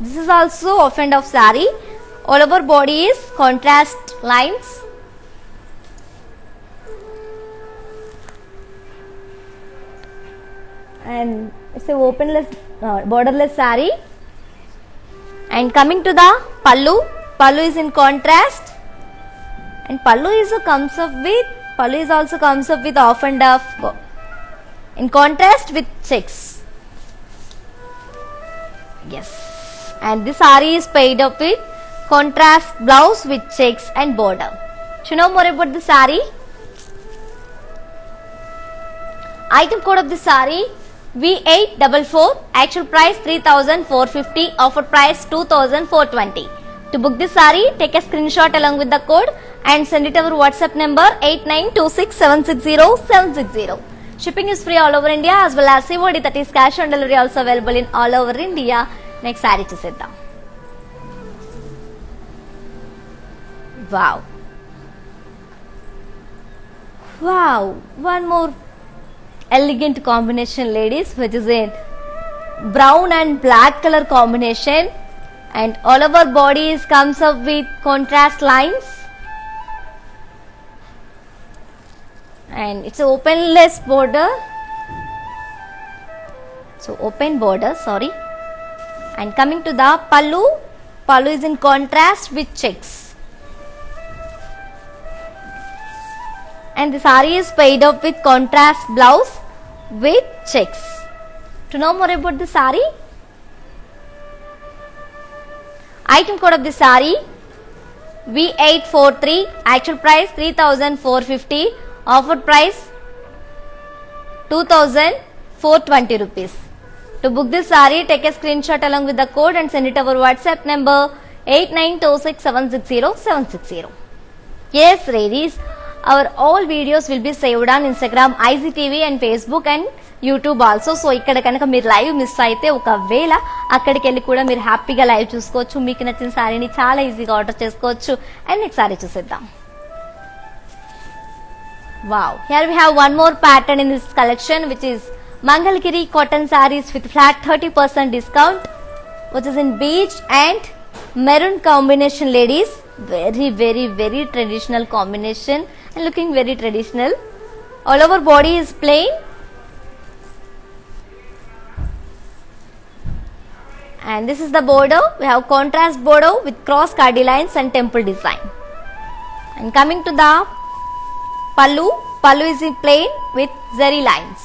this is also off and off saree. All over body is contrast lines, and it's a openless borderless saree. And coming to the pallu is in contrast, and pallu also comes up with off and off in contrast with checks. Yes, and this saree is paired up with contrast blouse with checks and border. To know more about the saree, item code of the saree V844, actual price 3450, offer price 2420. To book this saree, take a screenshot along with the code and send it to our WhatsApp number 8926760760. Shipping is free all over India, as well as COD, that is cash on delivery, also available in all over India. Next sari చూసేద్దాం. Wow wow, one more elegant combination ladies, which is in brown and black color combination, and all over body comes up with contrast lines, and it's a openless border, so open border, sorry. And coming to the pallu is in contrast with checks, and the saree is paired up with contrast blouse with checks. To know more about the saree, item code of the saree V843, actual price 3450, offer price 2420 rupees. To book this saree, take a screenshot along with the code and send it over WhatsApp number 8926760760. Yes ladies, our all videos will be saved on Instagram, IGTV and Facebook and YouTube also. So ఇక్కడ కనుక మీరు live miss అయితే ఒకవేళ అక్కడికి వెళ్ళి కూడా మీరు హ్యాపీగా లైవ్ చూసుకోవచ్చు. మీకు నచ్చిన సారీని చాలా ఈజీగా ఆర్డర్ చేసుకోవచ్చు. అండ్ నెక్స్ట్ సారీ చూసేద్దాం. Wow, here we have one more pattern in this collection, which is Mangalgiri cotton sarees with flat 30% discount, which is in beige and maroon combination ladies. Very traditional combination and looking very traditional. All over body is plain, and this is the border. We have contrast border with cross cardi lines and temple design. And coming to the pallu is in plain with zari lines,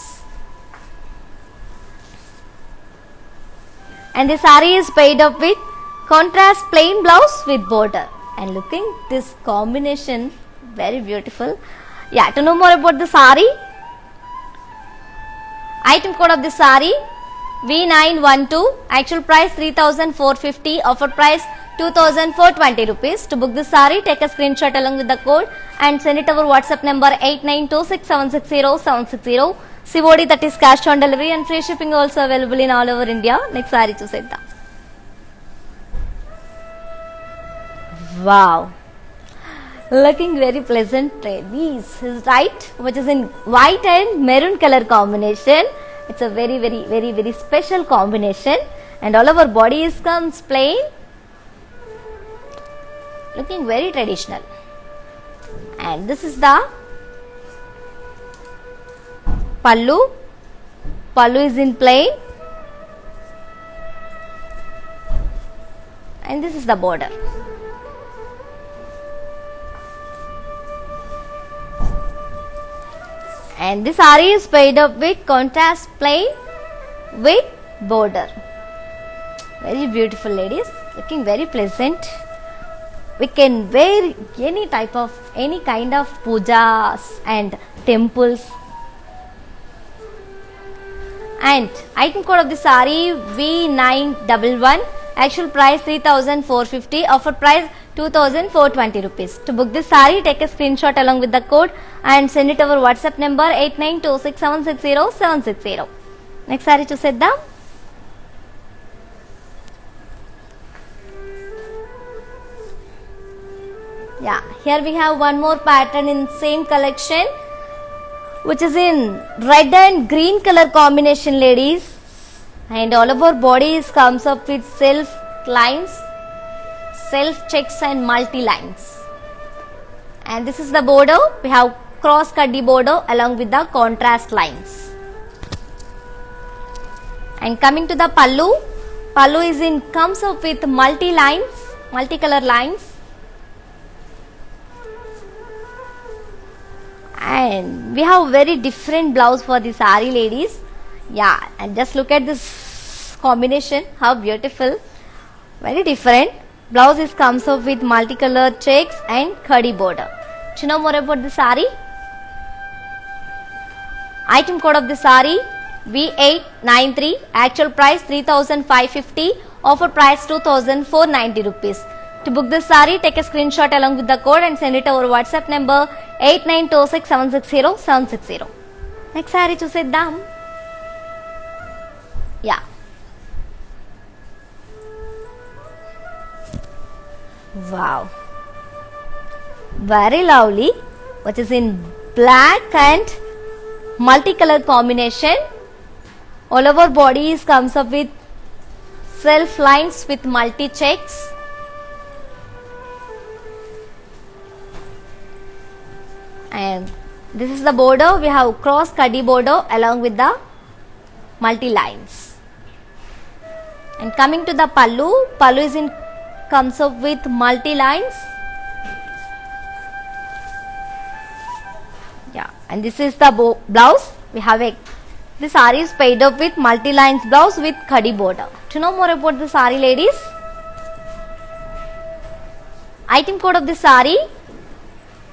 and the saree is paired up with contrast plain blouse with border. And looking this combination very beautiful. Yeah, to know more about the saree, item code of the saree V912, actual price 3450, offer price 2420 rupees. To book this saree, take a screenshot along with the code and send it over WhatsApp number 8926760760. COD, that is cash on delivery, and free shipping also available in all over India. Next saree చూసేద్దాం. Wow, looking very pleasant ladies, right? Which is in white and maroon color combination. It's a very special combination, and all over body comes plain, looking very traditional. And this is the pallu is in plain, and this is the border. And this saree is paired up with contrast plain with border. Very beautiful ladies, looking very pleasant. We can wear any kind of pujas and temples. And item code of the saree V911, actual price 3450, offer price 2420 rupees. To book this saree, take a screenshot along with the code and send it over WhatsApp number 8926760760. Next saree చూసేద్దాం. Yeah, here we have one more pattern in same collection, which is in red and green color combination ladies, and all over bodies comes up with self lines, self checks and multi lines. And this is the border. We have cross cutty border along with the contrast lines. And coming to the pallu is in comes up with multi-color lines, and we have very different blouse for the saree ladies. Yeah, and just look at this combination, how beautiful, very different. Blouse comes up with multicolored checks and khadi border. Do you know more about the saree? Item code of the saree V893, actual price 3550, offer price 2490 rupees. To book this saree, take a screenshot along with the code and send it over WhatsApp number 8926760760. Next saree చూసేద్దాం. Yeah, Wow, very lovely, which is in black and multicolor combination. All over body is comes up with self lines with multi checks. And this is the border. We have cross cadi border along with the multi lines. And coming to the pallu, pallu is in comes up with multi lines. Yeah, and this is the blouse. We have a the saree is paid up with multi lines blouse with khadi border. To know more about the saree, ladies, item code of the saree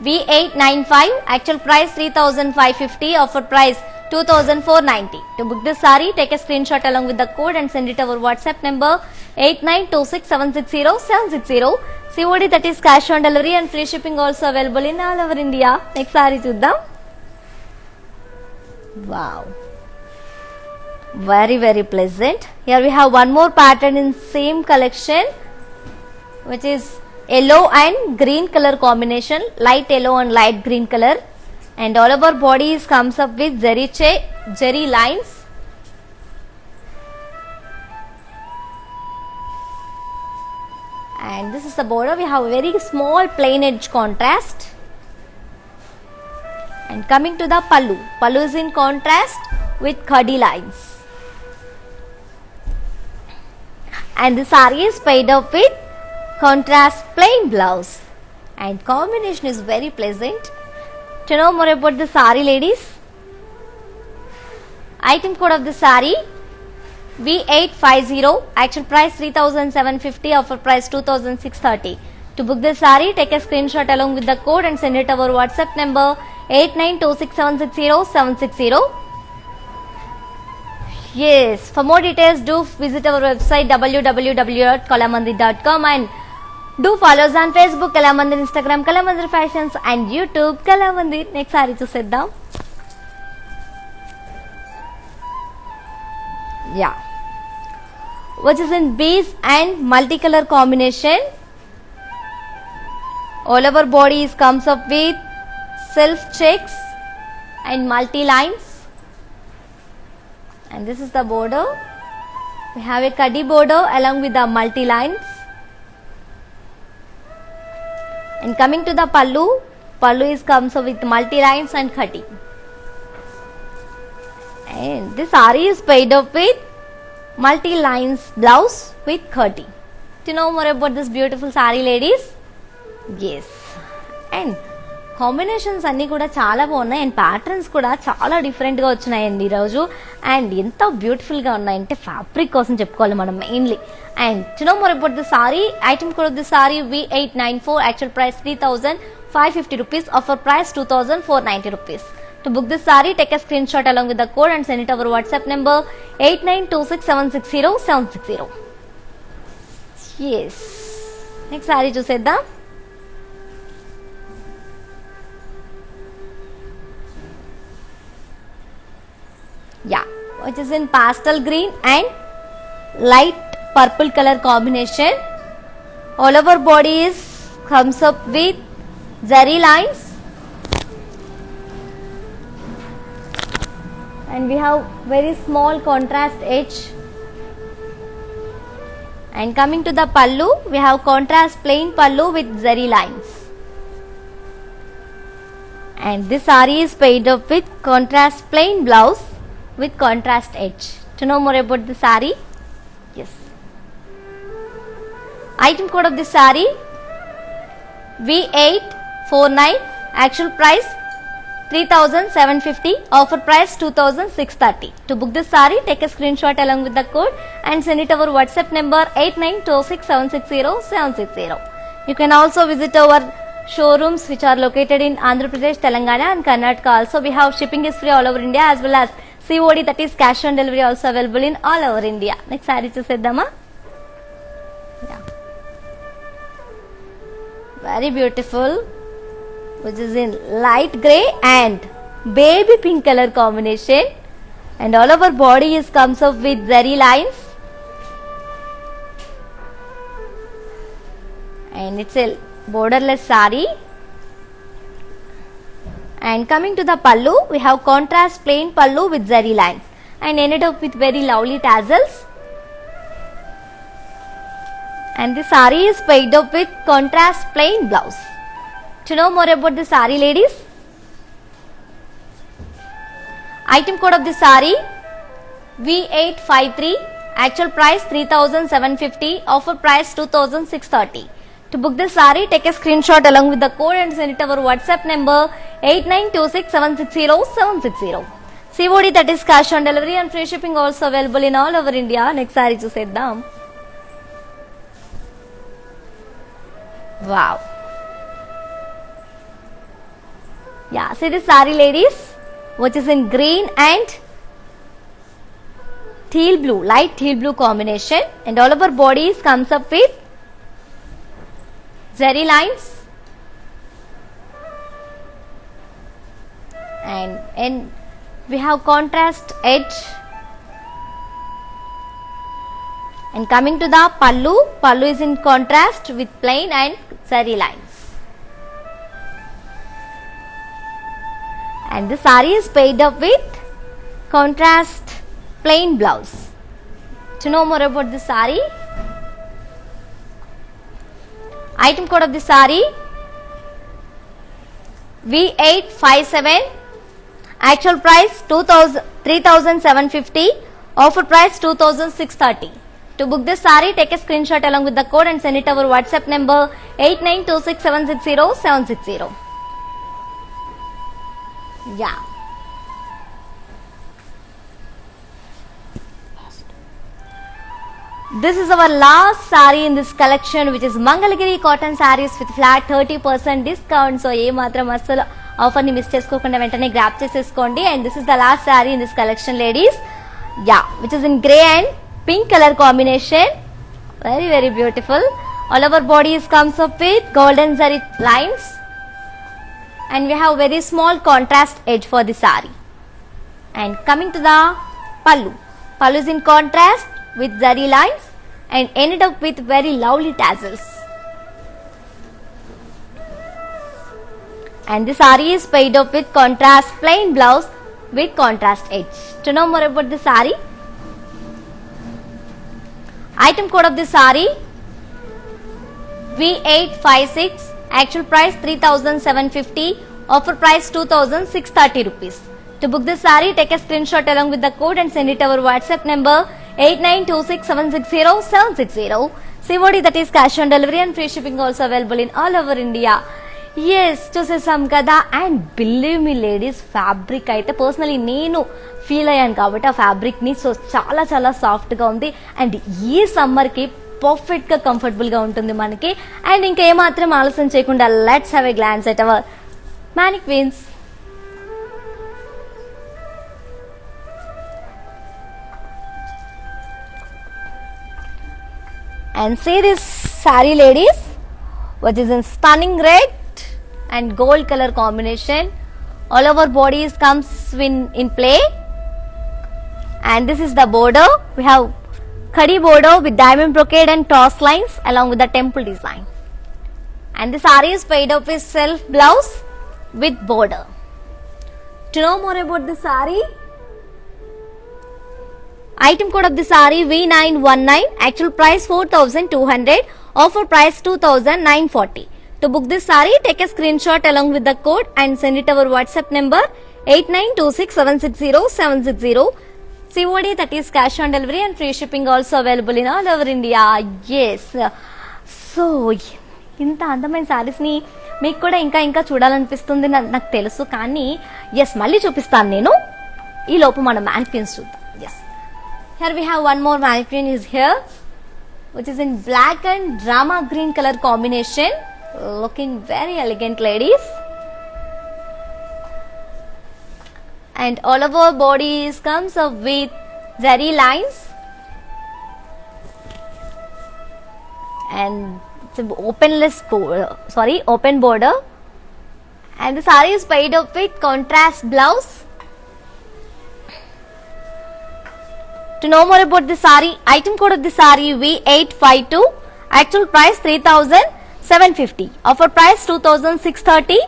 V895, actual price 3,550, offer price 2,490. To book this saree, take a screenshot along with the code and send it over WhatsApp number 8926760760. COD, that is cash on delivery, and free shipping also available in all over India. Next saree chuddam. Wow, very pleasant. Here we have one more pattern in same collection, which is yellow and green color combination, light yellow and light green color, and all over body comes up with zeri lines. And this is the border. We have a very small plain edge contrast. And coming to the pallu, pallu is in contrast with khadi lines. And the saree is paid up with contrast plain blouse, and combination is very pleasant. To know more about the saree, ladies, item code of the saree V850, actual price 3,750, offer price 2,630. To book the saree, take a screenshot along with the code and send it over WhatsApp number 8926760760. Yes, for more details, do visit our website www.kalamandir.com, and do follow us on Facebook Kalamandir, Instagram Kalamandir Fashions, and YouTube Kalamandir. Next saree చూసేద్దాం. Yeah, which is in beige and multicolor combination. All over body comes up with self checks and multi lines. And this is the border. We have a khadi border along with the multi lines. And coming to the pallu, pallu comes up with multi lines and khadi. And this saree is paid up with multi lines blouse with khadi. To know more about this beautiful saree, ladies, yes, and combinations అన్నీ కూడా చాలా బాగున్నాయి, and patterns కూడా చాలా డిఫరెంట్గా వచ్చినాయండి ఈరోజు. And ఎంత బ్యూటిఫుల్గా ఉన్నాయంటే ఫ్యాబ్రిక్ కోసం చెప్పుకోవాలి మనం mainly. And to know more about the sorry, item code of the sorry V894, actual price 3,550 rupees, offer price 2,490 rupees. To book this saree, take a screenshot along with the code and send it over WhatsApp number 8926760760. Yes, next saree చూసేద్దాం. Yeah, which is in pastel green and light purple color combination. All over body comes up with zari lines, and we have very small contrast edge. And coming to the pallu, we have contrast plain pallu with zari lines. And this saree is paid up with contrast plain blouse with contrast edge. To know more about the saree, yes, item code of the saree V849, actual price 3,750, offer price 2,630. To book this saree, take a screenshot along with the code and send it over WhatsApp number 8926760760. You can also visit our showrooms which are located in Andhra Pradesh, Telangana and Karnataka. Also we have shipping is free all over India, as well as COD, that is cash on delivery, also available in all over India. Next saree చూసేద్దామా. Yeah, very beautiful, which is in light grey and baby pink color combination, and all over body comes up with zari lines. and it's a borderless saree. And coming to the pallu, we have contrast plain pallu with zari lines and ended up with very lovely tassels. And the saree is paired up with contrast plain blouse. To know more about the saree, ladies, item code of the saree V853, actual price 3,750, offer price 2,630. To book the saree, take a screenshot along with the code and send it to our WhatsApp number 8926760760. COD, that is cash on delivery, and free shipping also available in all over India. Next saree చూసేద్దాం. Wow. Yeah, see this saree, ladies, which is in green and teal blue, light teal blue combination, and all over bodies comes up with zari lines, and we have contrast edge. And coming to the pallu, pallu is in contrast with plain and zari lines. And the saree is paired up with contrast plain blouse. To know more about the saree, item code of the saree V857, actual price 3,750, offer price 2,630. To book this saree, take a screenshot along with the code and send it to our WhatsApp number 8926760760. Yeah. This is our last saree in this collection, which is Mangalagiri cotton sarees with flat 30% discount. So ఏ మాత్రం అసలు offer ని miss చేసుకోకుండా వెంటనే grab చేసేసుకోండి. And this is the last saree in this collection, ladies. Yeah, which is in grey and pink color combination. Very, very beautiful. All over bodies comes up with golden zari lines, and we have very small contrast edge for the saree. And coming to the pallu, pallu is in contrast with zari lines and ended up with very lovely tassels. And the saree is paired up with contrast plain blouse with contrast edge. To know more about the saree, item code of the saree V856, actual price 3,750, offer price 2,630 rupees. To book this saree, take a screenshot along with the code and send it to our WhatsApp number 8926760760. COD, that is cash on delivery, and free shipping also available in all over India. Yes, చూసేసాం కదా. And believe me ladies, fabric అయితే personally నేను feel అయ్యాను కాబట్టి ఆ ఫ్యాబ్రిక్ని. So చాలా చాలా సాఫ్ట్గా ఉంది అండ్ ఈ సమ్మర్కి పర్ఫెక్ట్గా కంఫర్టబుల్గా ఉంటుంది మనకి. అండ్ ఇంకా ఏమాత్రం ఆలస్యం చేయకుండా let's have a glance at our mannequins. And see this saree, ladies, which is in stunning red and gold color combination. All over bodies comes in play, and this is the border. We have khadi border with diamond brocade and toss lines along with the temple design. And the saree is paired up with self blouse with border. To know more about the saree, item code of the saree V919, actual price 4,200, offer price 2,940. To book this saree, take a screenshot along with the code and send it to our WhatsApp number 8926760760. COD, that is cash on delivery, and free shipping also available in all over India. Yes. So ఇంత అందమైన శారీస్ని మీకు కూడా ఇంకా ఇంకా చూడాలనిపిస్తుంది నాకు తెలుసు, కానీ ఎస్ మళ్ళీ చూపిస్తాను నేను. ఈ లోపు మనం మ్యానిక్విన్స్ చూద్దాం. Yes, here we have one more mannequin is here, which is in black and drama green colour combination, looking very elegant, ladies. And all of our bodies comes up with zari lines, and it's an open border, and the saree is paired up with contrast blouse. To know more about the saree, item code of the saree V852, actual price 3,000, 750. Offer price 2630.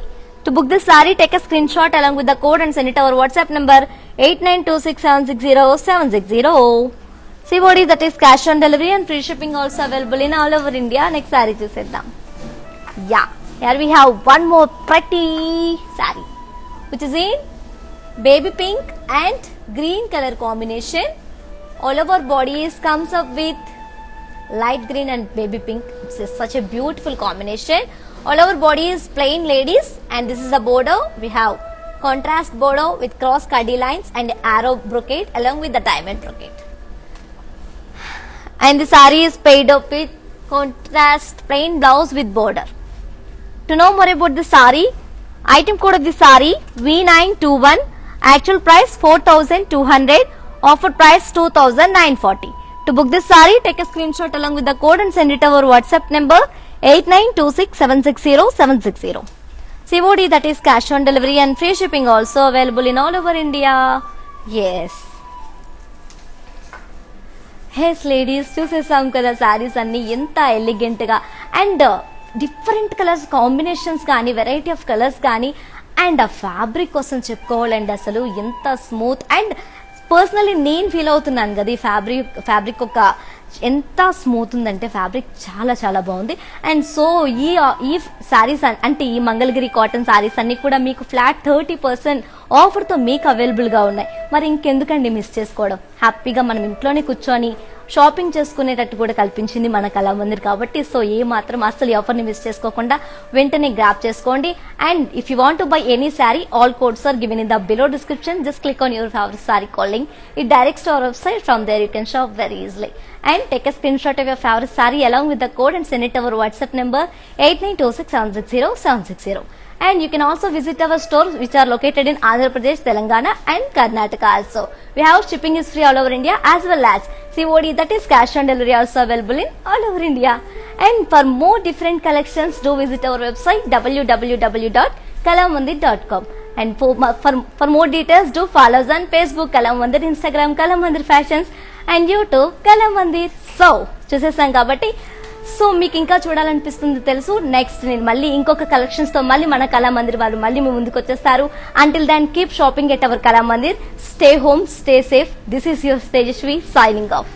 To book this saree, take a screenshot along with the code and send it to our WhatsApp number 8926760760. COD, that is cash on delivery, and free shipping also available in all over India. Next saree చూసేద్దాం. Yeah, here we have one more pretty saree which is in baby pink and green color combination. All over body comes up with light green and baby pink. It's such a beautiful combination. All over body is plain, ladies, and this is the border. We have contrast border with cross cuddy lines and arrow brocade along with the diamond brocade. And the saree is paired up with contrast plain blouse with border. To know more about the saree, item code of the saree V921, actual price 4200, offer price 2940. To book this saree, take a screenshot along with the code and send it to our WhatsApp number 8926760760. COD, that is cash on delivery, and free shipping also available in all over India. Yes. Yes, ladies, చూసేసాం కదా సారీస్ అన్ని ఎంత elegant గా and different colours combinations కానీ variety of colours కానీ and ఆ fabric కోసం చెప్పుకోవాలండి అసలు ఎంత స్మూత్ అండ్ పర్సనలీ నేను ఫీల్ అవుతున్నాను కదా ఈ ఫ్యాబ్రిక్ ఒక ఎంత స్మూత్ ఉందంటే ఫ్యాబ్రిక్ చాలా చాలా బాగుంది. అండ్ సో ఈ శారీస్ అంటే ఈ మంగళగిరి కాటన్ శారీస్ అన్ని కూడా మీకు ఫ్లాట్ 30% ఆఫర్తో మీకు అవైలబుల్గా ఉన్నాయి. మరి ఇంకెందుకండి మిస్ చేసుకోవడం, హ్యాపీగా మనం ఇంట్లోనే కూర్చొని షాపింగ్ చేసుకునేటట్టు కూడా కల్పించింది మన కళామందిర్ కాబట్టి సో ఏ మాత్రం అసలు ఈ ఆఫర్ని మిస్ చేసుకోకుండా వెంటనే గ్రాప్ చేసుకోండి. And if you want to buy any saree, all codes are given in the below description. Just click on your favourite saree calling, it directs to our website. From there you can shop very easily. And take a screenshot of your favorite saree along with the code and send it to our WhatsApp number 8926760760. And you can also visit our stores which are located in Andhra Pradesh, Telangana and Karnataka also. We have shipping is free all over India as well as COD, that is cash on delivery, also available in all over India. And for more different collections, do visit our website www.kalamandir.com. And for more details, do follow us on Facebook Kalamandir, Instagram Kalamandir Fashions and YouTube Kalamandir. So చూసేసాం కాబట్టి so మీకు ఇంకా చూడాలనిపిస్తుంది తెలుసు. Next నేను మళ్ళీ ఇంకొక collections తో మళ్ళీ మన కళామందిర్ వాళ్ళు మళ్ళీ మీ ముందుకు వచ్చేస్తారు. Until then keep shopping at our Kalamandir. Stay home, stay safe. This is your Tejaswi signing of.